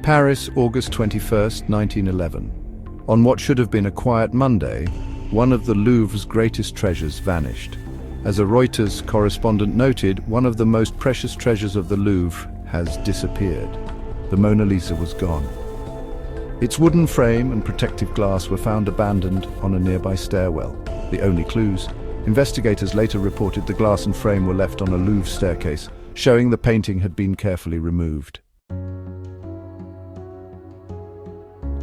Paris, August 21st, 1911. On what should have been a quiet Monday, one of the Louvre's greatest treasures vanished. As a Reuters correspondent noted, one of the most precious treasures of the Louvre has disappeared. The Mona Lisa was gone. Its wooden frame and protective glass were found abandoned on a nearby stairwell. The only clues. Investigators later reported the glass and frame were left on a Louvre staircase, showing the painting had been carefully removed.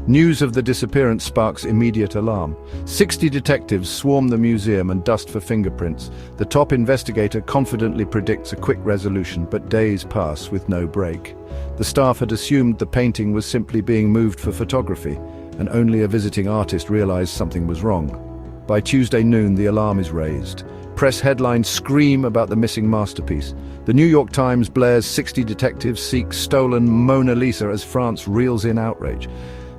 News of the disappearance sparks immediate alarm. 60 detectives swarm the museum and dust for fingerprints. The top investigator confidently predicts a quick resolution, but days pass with no break. The staff had assumed the painting was simply being moved for photography, and only a visiting artist realized something was wrong. By Tuesday noon, the alarm is raised. Press headlines scream about the missing masterpiece. The New York Times blares 60 detectives seek stolen Mona Lisa as France reels in outrage.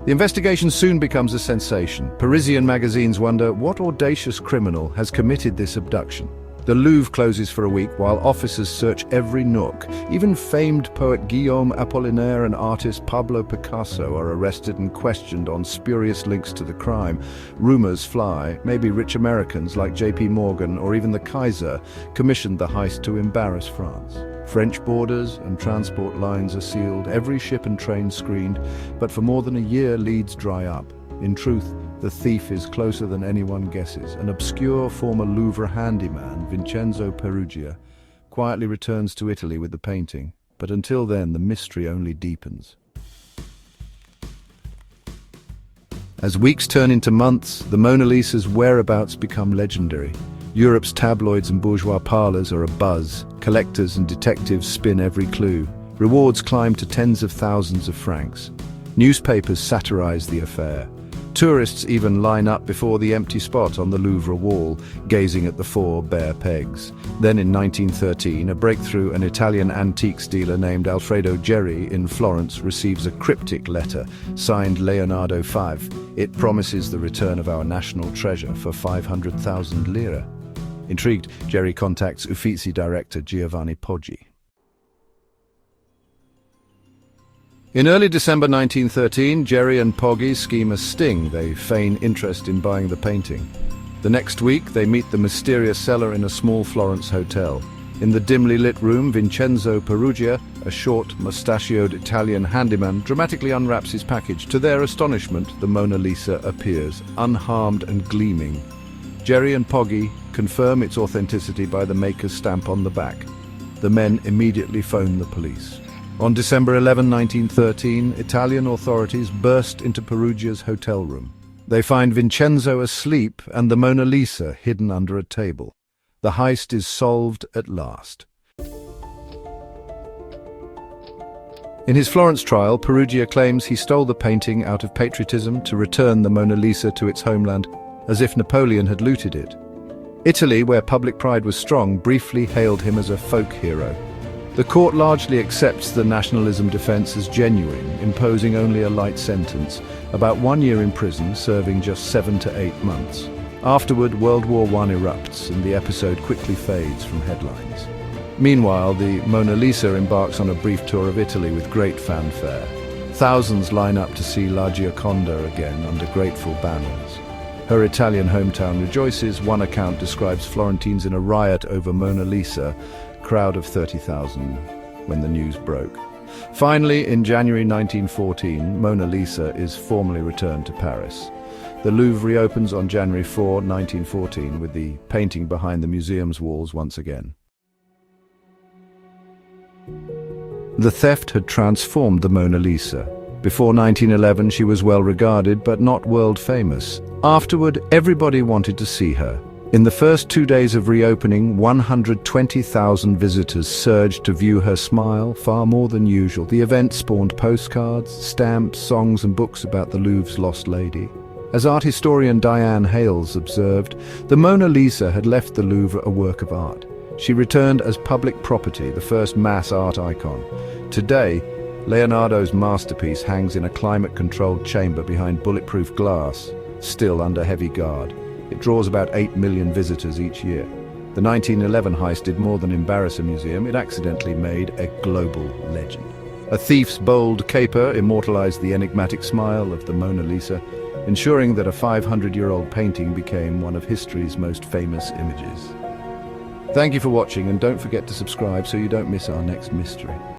The investigation soon becomes a sensation. Parisian magazines wonder what audacious criminal has committed this abduction. The Louvre closes for a week while officers search every nook. Even famed poet Guillaume Apollinaire and artist Pablo Picasso are arrested and questioned on spurious links to the crime. Rumors fly. Maybe rich Americans like J.P. Morgan or even the Kaiser commissioned the heist to embarrass France. French borders and transport lines are sealed, every ship and train screened, but for more than a year leads dry up. In truth, the thief is closer than anyone guesses. An obscure former Louvre handyman, Vincenzo Peruggia, quietly returns to Italy with the painting, but until then the mystery only deepens. As weeks turn into months, the Mona Lisa's whereabouts become legendary. Europe's tabloids and bourgeois parlors are abuzz. Collectors and detectives spin every clue. Rewards climb to tens of thousands of francs. Newspapers satirize the affair. Tourists even line up before the empty spot on the Louvre wall, gazing at the four bare pegs. Then in 1913, a breakthrough, an Italian antiques dealer named Alfredo Geri in Florence receives a cryptic letter signed Leonardo 5. It promises the return of our national treasure for 500,000 lire. Intrigued, Geri contacts Uffizi director Giovanni Poggi. In early December 1913, Geri and Poggi scheme a sting. They feign interest in buying the painting. The next week, they meet the mysterious seller in a small Florence hotel. In the dimly lit room, Vincenzo Peruggia, a short, mustachioed Italian handyman, dramatically unwraps his package. To their astonishment, the Mona Lisa appears, unharmed and gleaming. Geri and Poggi confirm its authenticity by the maker's stamp on the back. The men immediately phone the police. On December 11, 1913, Italian authorities burst into Peruggia's hotel room. They find Vincenzo asleep and the Mona Lisa hidden under a table. The heist is solved at last. In his Florence trial, Peruggia claims he stole the painting out of patriotism to return the Mona Lisa to its homeland, as if Napoleon had looted it. Italy, where public pride was strong, briefly hailed him as a folk hero. The court largely accepts the nationalism defense as genuine, imposing only a light sentence, about 1 year in prison, serving just 7 to 8 months. Afterward, World War I erupts, and the episode quickly fades from headlines. Meanwhile, the Mona Lisa embarks on a brief tour of Italy with great fanfare. Thousands line up to see La Gioconda again under grateful banners. Her Italian hometown rejoices. One account describes Florentines in a riot over Mona Lisa, crowd of 30,000 when the news broke. Finally, in January 1914, Mona Lisa is formally returned to Paris. The Louvre reopens on January 4, 1914, with the painting behind the museum's walls once again. The theft had transformed the Mona Lisa. Before 1911, she was well regarded, but not world famous. Afterward, everybody wanted to see her. In the first 2 days of reopening, 120,000 visitors surged to view her smile, far more than usual. The event spawned postcards, stamps, songs and books about the Louvre's lost lady. As art historian Diane Hales observed, the Mona Lisa had left the Louvre a work of art. She returned as public property, the first mass art icon. Today, Leonardo's masterpiece hangs in a climate-controlled chamber behind bulletproof glass, still under heavy guard. It draws about 8 million visitors each year. The 1911 heist did more than embarrass a museum, it accidentally made a global legend. A thief's bold caper immortalized the enigmatic smile of the Mona Lisa, ensuring that a 500-year-old painting became one of history's most famous images. Thank you for watching, and don't forget to subscribe so you don't miss our next mystery.